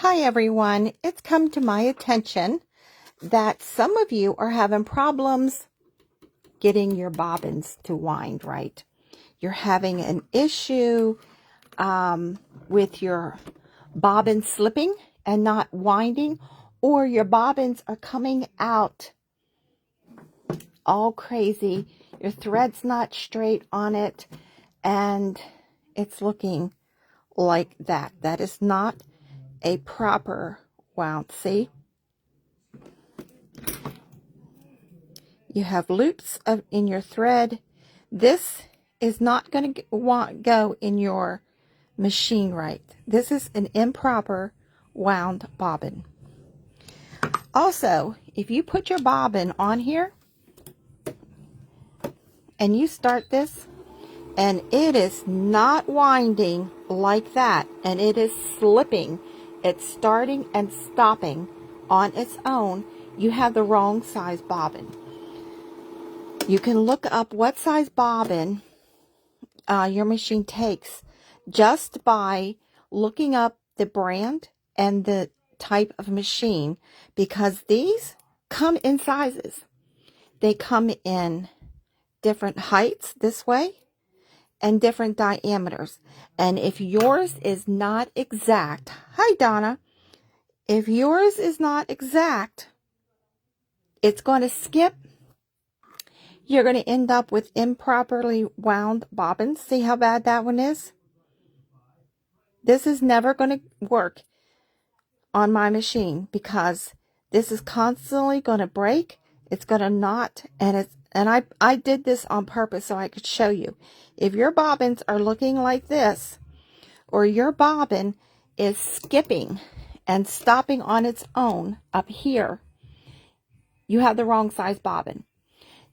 Hi everyone, it's come to my attention that some of you are having problems getting your bobbins to wind right. You're having an issue with your bobbin slipping and not winding, or your bobbins are coming out all crazy. Your thread's not straight on it and it's looking like that. That is not a proper wound. See? You have loops in your thread. This is not going to go in your machine right. This is an improper wound bobbin. Also, if you put your bobbin on here and you start this and it is not winding like that and it is slipping, it's starting and stopping on its own, you have the wrong size bobbin. You can look up what size bobbin your machine takes just by looking up the brand and the type of machine, because these come in sizes. They come in different heights this way and different diameters. And if yours is not exact, hi Donna, if yours is not exact, it's going to skip. You're going to end up with improperly wound bobbins. See how bad that one is? This is never going to work on my machine because this is constantly going to break. It's going to knot, and I did this on purpose so I could show you. If your bobbins are looking like this, or your bobbin is skipping and stopping on its own up here, you have the wrong size bobbin.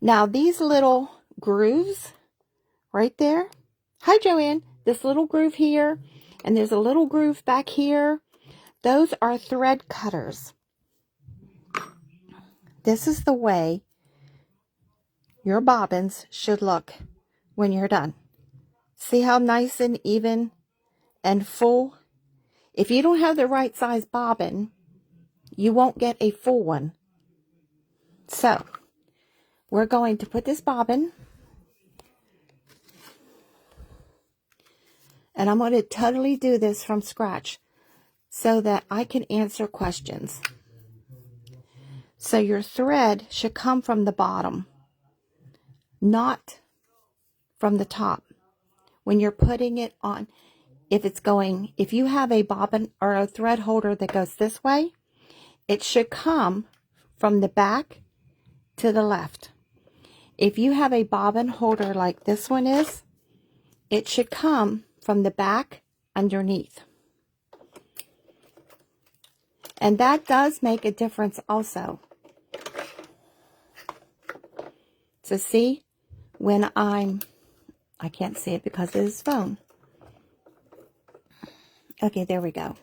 Now, these little grooves right there. Hi, Joanne. This little groove here, and there's a little groove back here. Those are thread cutters. This is the way your bobbins should look when you're done. See how nice and even and full? If you don't have the right size bobbin, you won't get a full one. So, we're going to put this bobbin, and I'm going to totally do this from scratch so that I can answer questions. So your thread should come from the bottom, not from the top. When you're putting it on, if you have a bobbin or a thread holder that goes this way, it should come from the back to the left. If you have a bobbin holder like this one is, it should come from the back underneath. And that does make a difference also. So see, when I can't see it because of this phone. Okay, there we go.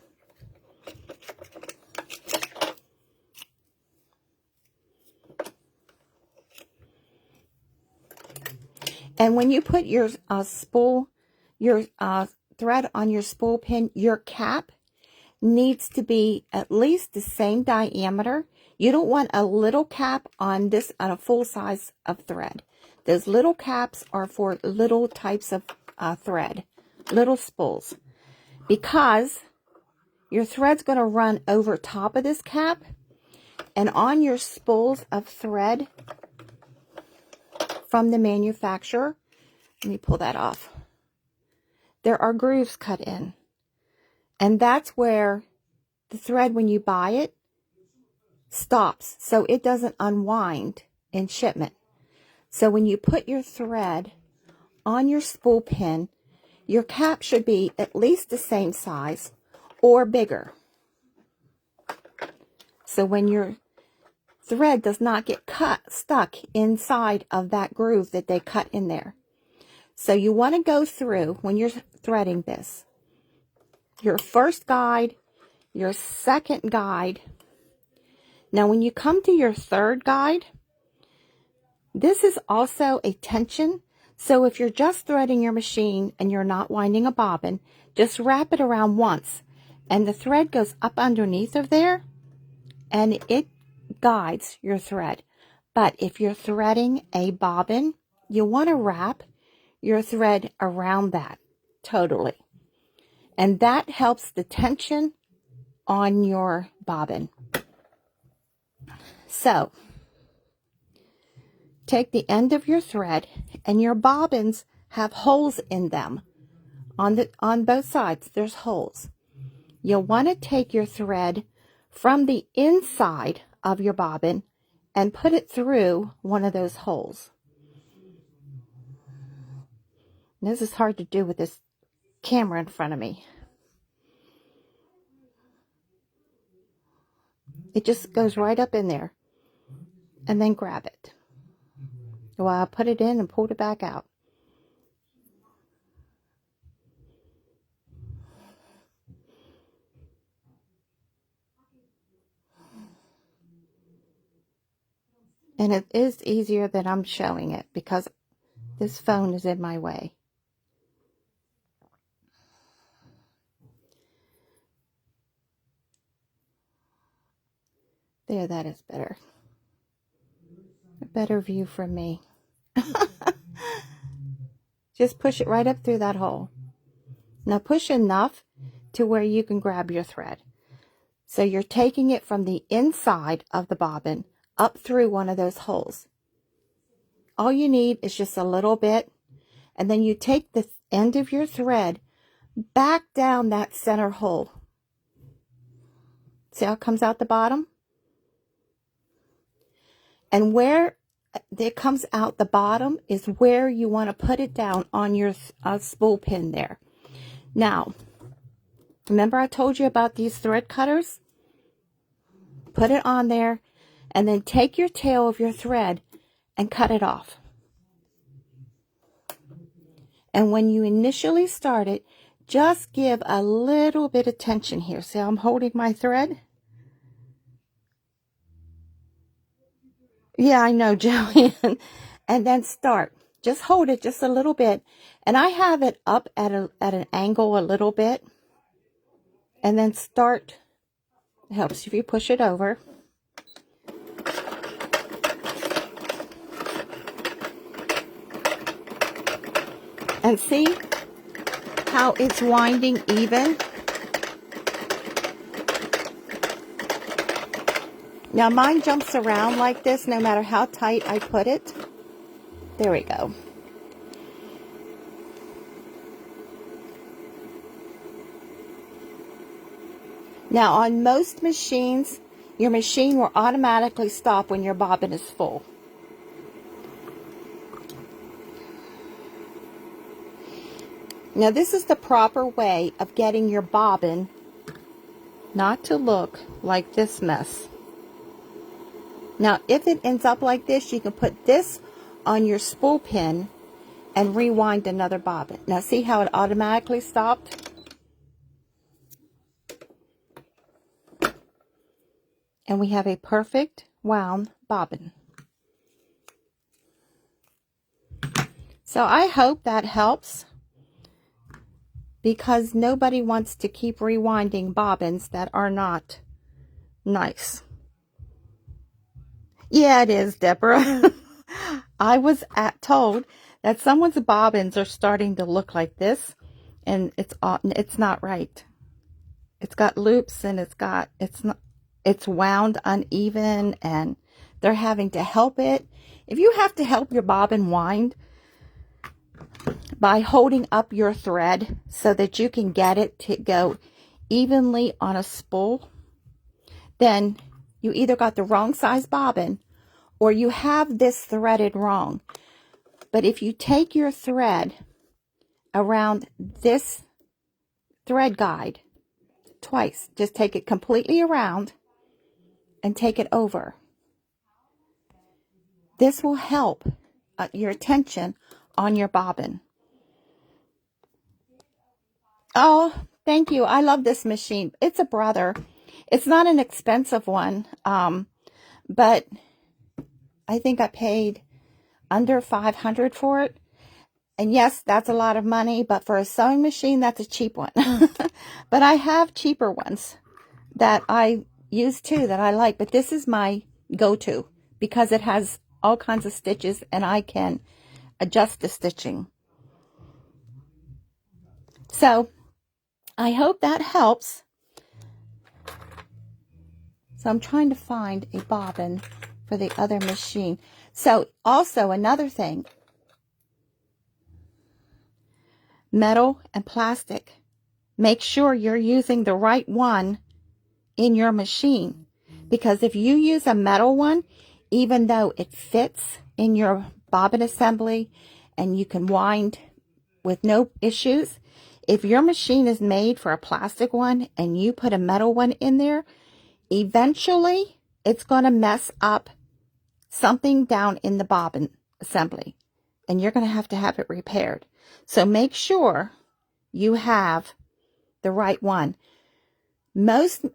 And when you put your thread on your spool pin, your cap needs to be at least the same diameter. You don't want a little cap on a full size of thread. Those little caps are for little types of thread, little spools, because your thread's going to run over top of this cap, and on your spools of thread from the manufacturer, let me pull that off, there are grooves cut in. And that's where the thread, when you buy it, stops, so it doesn't unwind in shipment. So when you put your thread on your spool pin, your cap should be at least the same size or bigger. So when your thread does not get stuck inside of that groove that they cut in there. So you want to go through, when you're threading this, your first guide, your second guide. Now when you come to your third guide, this is also a tension. So if you're just threading your machine and you're not winding a bobbin, just wrap it around once And the thread goes up underneath of there, and it guides your thread. But if you're threading a bobbin, you want to wrap your thread around that totally. And that helps the tension on your bobbin. So, take the end of your thread, and your bobbins have holes in them. On both sides, there's holes. You'll want to take your thread from the inside of your bobbin and put it through one of those holes. This is hard to do with this camera in front of me. It just goes right up in there, and then grab it. Well, I put it in and pulled it back out. And it is easier than I'm showing it because this phone is in my way. There, that is better. A better view from me. Just push it right up through that hole. Now push enough to where you can grab your thread. So you're taking it from the inside of the bobbin up through one of those holes. All you need is just a little bit, and then you take the end of your thread back down that center hole. See how it comes out the bottom? And where it comes out the bottom is where you want to put it down on your spool pin there. Now, remember I told you about these thread cutters? Put it on there, and then take your tail of your thread and cut it off. And when you initially start it, just give a little bit of tension here. See how I'm holding my thread? Yeah, I know, Joanne. And then start. Just hold it just a little bit. And I have it up at an angle a little bit. And then start. It helps if you push it over. And see how it's winding even? Now mine jumps around like this no matter how tight I put it. There we go. Now on most machines, your machine will automatically stop when your bobbin is full. Now this is the proper way of getting your bobbin not to look like this mess. Now if it ends up like this, you can put this on your spool pin and rewind another bobbin. Now see how it automatically stopped? And we have a perfect wound bobbin. So I hope that helps, because nobody wants to keep rewinding bobbins that are not nice. Yeah, it is, Deborah. I was told that someone's bobbins are starting to look like this, and it's not right. It's got loops, and it's wound uneven, and they're having to help it. If you have to help your bobbin wind by holding up your thread so that you can get it to go evenly on a spool, then you either got the wrong size bobbin or you have this threaded wrong. But if you take your thread around this thread guide twice, just take it completely around and take it over. This will help your tension on your bobbin. Oh, thank you. I love this machine. It's a brother. It's not an expensive one, but I think I paid under $500 for it. And yes, that's a lot of money, but for a sewing machine, that's a cheap one. But I have cheaper ones that I use too that I like, but this is my go-to because it has all kinds of stitches and I can adjust the stitching. So I hope that helps. So I'm trying to find a bobbin for the other machine. So also another thing, metal and plastic. Make sure you're using the right one in your machine, because if you use a metal one, even though it fits in your bobbin assembly and you can wind with no issues, if your machine is made for a plastic one and you put a metal one in there, eventually it's going to mess up something down in the bobbin assembly and you're going to have it repaired. So make sure you have the right one. Most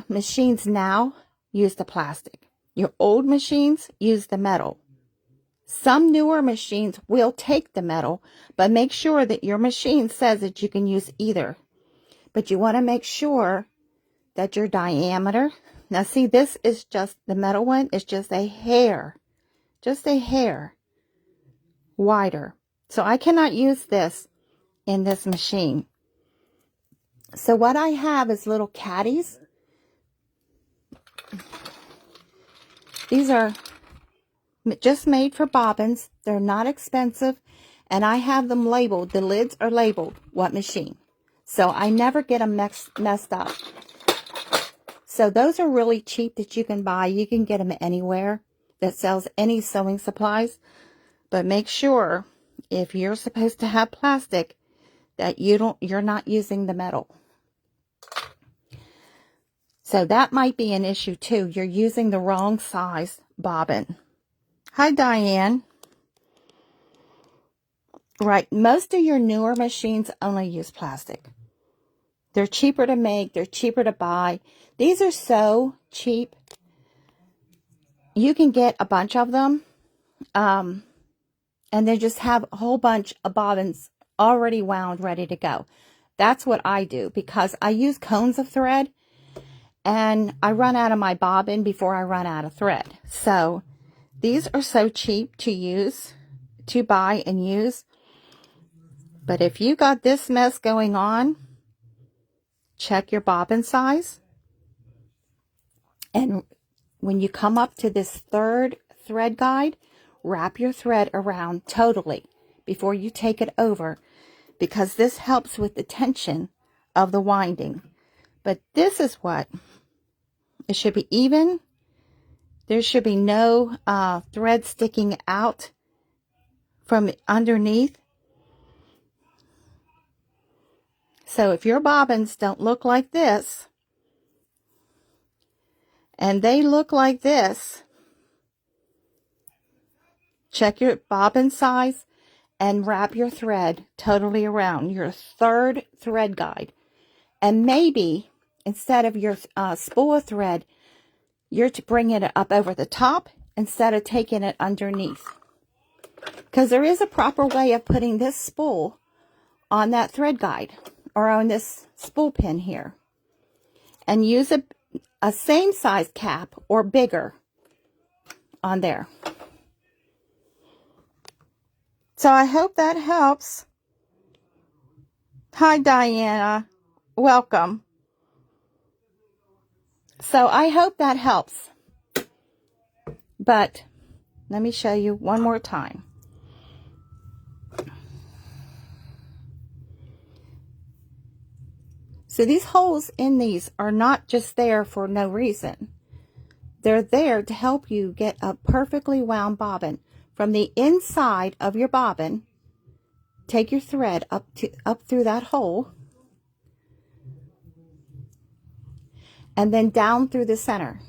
machines now use the plastic. Your old machines use the metal. Some newer machines will take the metal, but make sure that your machine says that you can use either. But you want to make sure that your diameter, now see, this is just, the metal one is just a hair wider. So I cannot use this in this machine. So what I have is little caddies. These are just made for bobbins. They're not expensive. And I have them labeled. The lids are labeled what machine. So I never get them messed up. So those are really cheap that you can buy. You can get them anywhere that sells any sewing supplies. But make sure if you're supposed to have plastic that you're not using the metal. So that might be an issue too. You're using the wrong size bobbin. Hi, Diane. Right, most of your newer machines only use plastic. They're cheaper to make. They're cheaper to buy. These are so cheap. You can get a bunch of them. And then just have a whole bunch of bobbins already wound, ready to go. That's what I do because I use cones of thread. And I run out of my bobbin before I run out of thread. So these are so cheap to use, to buy and use. But if you got this mess going on, check your bobbin size. And when you come up to this third thread guide, wrap your thread around totally before you take it over, because this helps with the tension of the winding. But this is what it should be even. There should be no thread sticking out from underneath. So if your bobbins don't look like this, and they look like this, check your bobbin size and wrap your thread totally around your third thread guide. And maybe instead of your spool of thread, you're to bring it up over the top instead of taking it underneath. Because there is a proper way of putting this spool on that thread guide or on this spool pin here. And use a same size cap or bigger on there. So I hope that helps. Hi, Diana. Welcome. So I hope that helps. But let me show you one more time. So these holes in these are not just there for no reason. They're there to help you get a perfectly wound bobbin. From the inside of your bobbin, take your thread up through that hole, and then down through the center.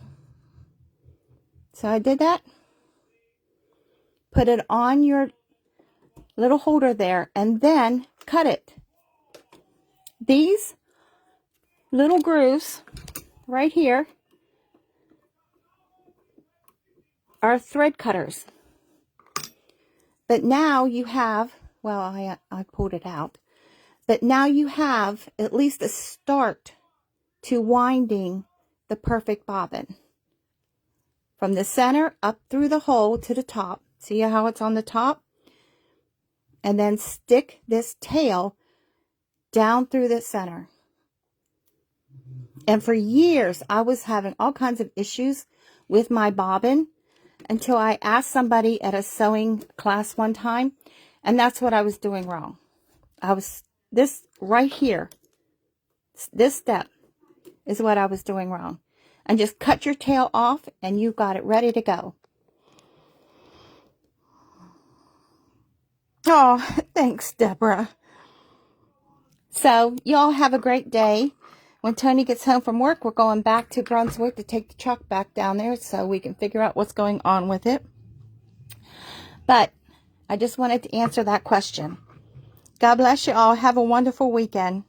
So I did that. Put it on your little holder there, and then cut it. These little grooves right here are thread cutters. But now you have Well, I pulled it out. But now you have at least a start to winding the perfect bobbin. From the center up through the hole to the top. See how it's on the top? And then stick this tail down through the center. And for years, I was having all kinds of issues with my bobbin until I asked somebody at a sewing class one time, and that's what I was doing wrong. This right here, this step is what I was doing wrong. And just cut your tail off, and you got it ready to go. Oh, thanks, Deborah. So, y'all have a great day. When Tony gets home from work, we're going back to Brunswick to take the truck back down there so we can figure out what's going on with it. But I just wanted to answer that question. God bless you all. Have a wonderful weekend.